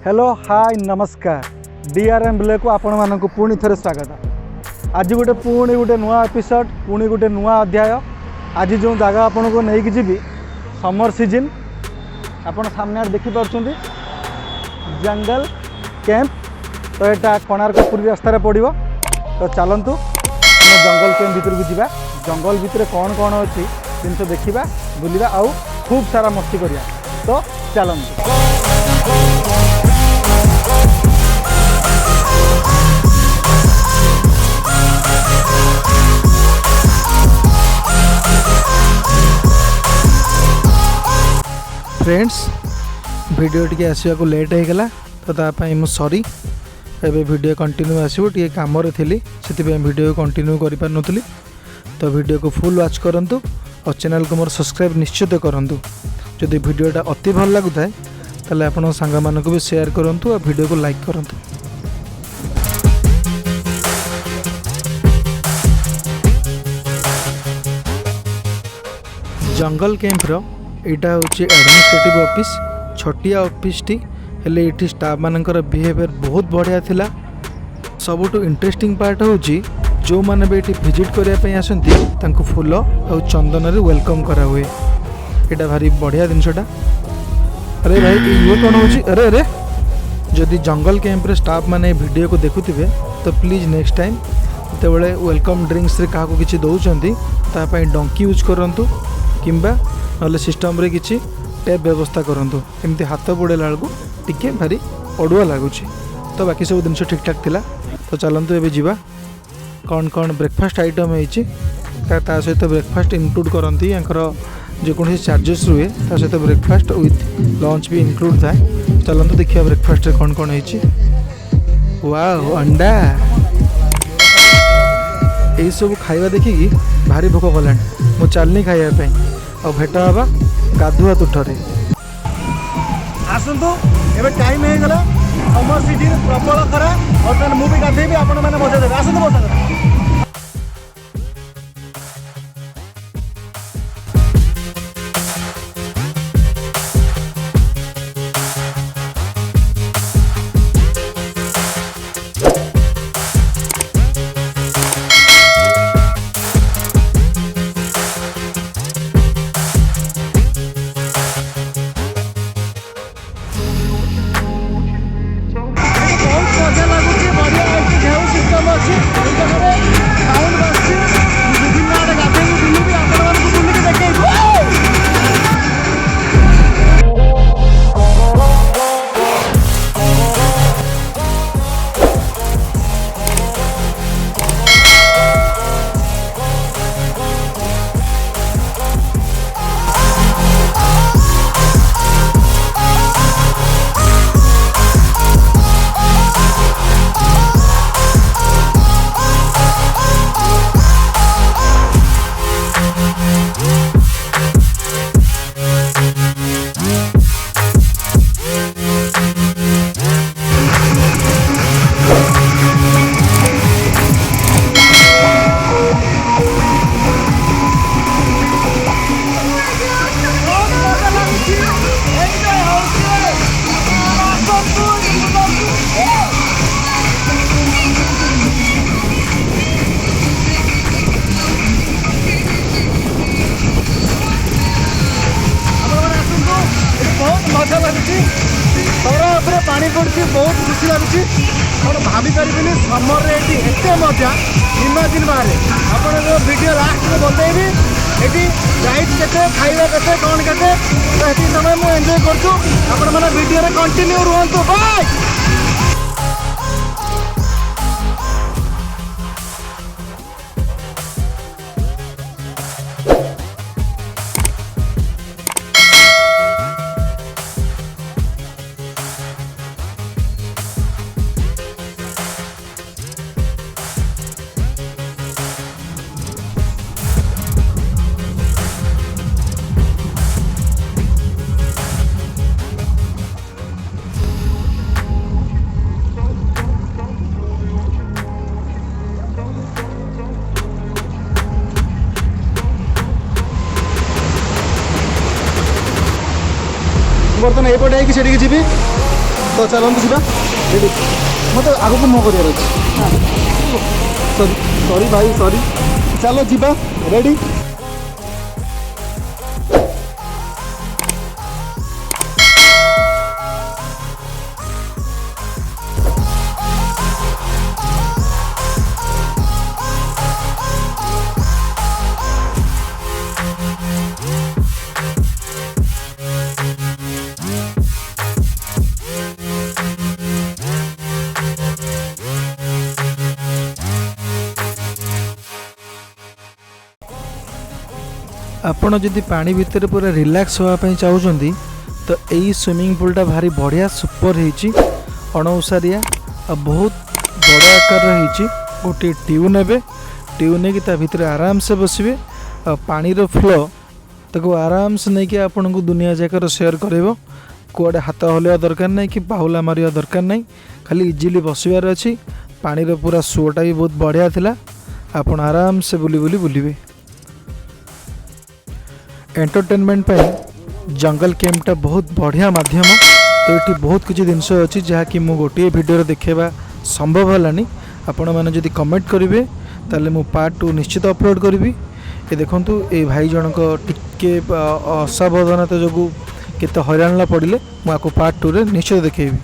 Hello hi नमस्कार DRM ब्ले को आपण मानक पुणी थे स्वागत। आज पुणी गोटे नुआ एपिसोड पुणी गोटे नुआ अध्याय। आज जो जगह आपन को नहीं जी समर सीजन आपण सामने देखिपुं जंगल कैंप। तो यहाँ कोणार्क पुरी रास्तार पड़ो। तो चलतु जंगल कैंप भीतर को जावा। जंगल भितर कौन कौन अच्छी जिनस देखा बुलवा आउ खूब सारा मस्ती करिया। तो चलतु फ्रेंड्स वीडियो टी आसवा को लेट हो गला तो तापाई मु सॉरी। एबे वीडियो कंटिन्यू आसो टी काम थी से वीडियो कंटिन्यू कर पार्नुली। तो वीडियो को फुल वॉच करंतु और चैनल को मोर सब्सक्राइब निश्चित करंतु। जदि वीडियोटा अति भल लगुता है ताले आपण सांग मानक भी शेयर करंतु और वीडियो को लाइक करंतु। जंगल कैंप रो यहाँ हूँ एडमिनिस्ट्रेटिव ऑफिस छटिया ऑफिस टी हेले ये स्टाफ मानकर बिहेवियर बहुत बढ़िया थिला। सबुठ इंटरेस्टिंग पार्ट हूँ जो मैंने भी ये विजिट करने आसती तांको फूल और चंदन वेलकम करा हुए। यहाँ भारी बढ़िया जिनसटा। अरे भाई ये कौन हो? अरे अरे जदि जंगल कैंप स्टाफ मैंने वीडियो को देखुवे तो प्लीज नेक्स्ट टाइम जो वेलकम ड्रिंक्स क्या किसी दौरान तापाई डंकी यूज करूँ किंबा ना सिस्टम रे किसी टेप व्यवस्था करूँ। एमती हाथ बुड़ेला बेलू टिके भारी अड़ुआ लगुच। तो बाकी सब जिन ठीक ठाक थिला। तो चलतु एवं जावा कौन कौन ब्रेकफास्ट आइटम होता सहित ब्रेकफास्ट इनक्लूड करती जेकोसी चार्जेस रुए ता सहित ब्रेकफास्ट विथ लंच भी इनक्लूड थाए। चलतु देखिए ब्रेकफास्ट रे कौन कौन होती। वाओ अंडा यही सब खाଇବା देखिकी भारी भोक कला मु चलनी खाइबापी और भेट हवा गाधुआ तुठरे। आसतु एबे टाइम हो गला समर सीजन प्रबल खरा और मुझे गाधेबी आपण मैंने मजा देवे। आसतु मजा पानी पड़ी बहुत खुशी लगुच। आप भाभी पारे समर ये एत मजा इमाजिन बारे आप वीडियो लास्ट में बतैबी ये गाइड के खाଇବା के कौन के समय मुझे एंजॉय कर वीडियो कंटिन्यू रुहतु। बाय। बर्तमान एपटे आई जी। तो चलते जा रेडी मत आग को मुह कर सॉरी सॉरी भाई सॉरी चलो जीवा रेडी ଆପଣ ଯଦି ପାଣି ଭିତରେ ପୁରା ରିଲାକ୍ସ ହେବା ପାଇଁ ଚାହୁଁଛନ୍ତି ତ ଏଇ ସୁଇମିଂ ପୁଲ୍ଟା ଭାରି ବଢ଼ିଆ ସୁପର ହେଇଛି ଅଣଓସାରିଆ ଆଉ ବହୁତ ବଡ଼ ଆକାରର ହେଇଛି ଗୋଟିଏ ଟ୍ୟୁ ନେବେ ଟ୍ୟୁ ନେଇକି ତା ଭିତରେ ଆରାମସେ ବସିବେ ଆଉ ପାଣିର ଫ୍ଲୋ ତାକୁ ଆରାମସେ ନେଇକି ଆପଣଙ୍କୁ ଦୁନିଆ ଯାକର ସେୟାର କରିବ କୁଆଡ଼େ ହାତ ହଲେଇବା ଦରକାର ନାହିଁ କି ବାହୁଲା ମାରିବା ଦରକାର ନାହିଁ ଖାଲି ଇଜିଲି ବସିବାର ଅଛି ପାଣିର ପୁରା ଶୋଟା ବି ବହୁତ ବଢ଼ିଆ ଥିଲା ଆପଣ ଆରାମସେ ବୁଲି ବୁଲି ବୁଲିବେ एंटरटेनमेंट पे जंगल कैंपटा बहुत बढ़िया माध्यम तो ये बहुत किसी जिनस अच्छी जहाँकि मु गोटे वीडियो देखा संभव है आपण मैंने जदि कमेंट करेंगे ताले मु पार्ट 2 निश्चित अपलोड करी ये देखूँ ये भाई जनक टिके असावधानता जो केते हैरान पड़े मुझे पार्ट 2 रे निश्चित देखेबी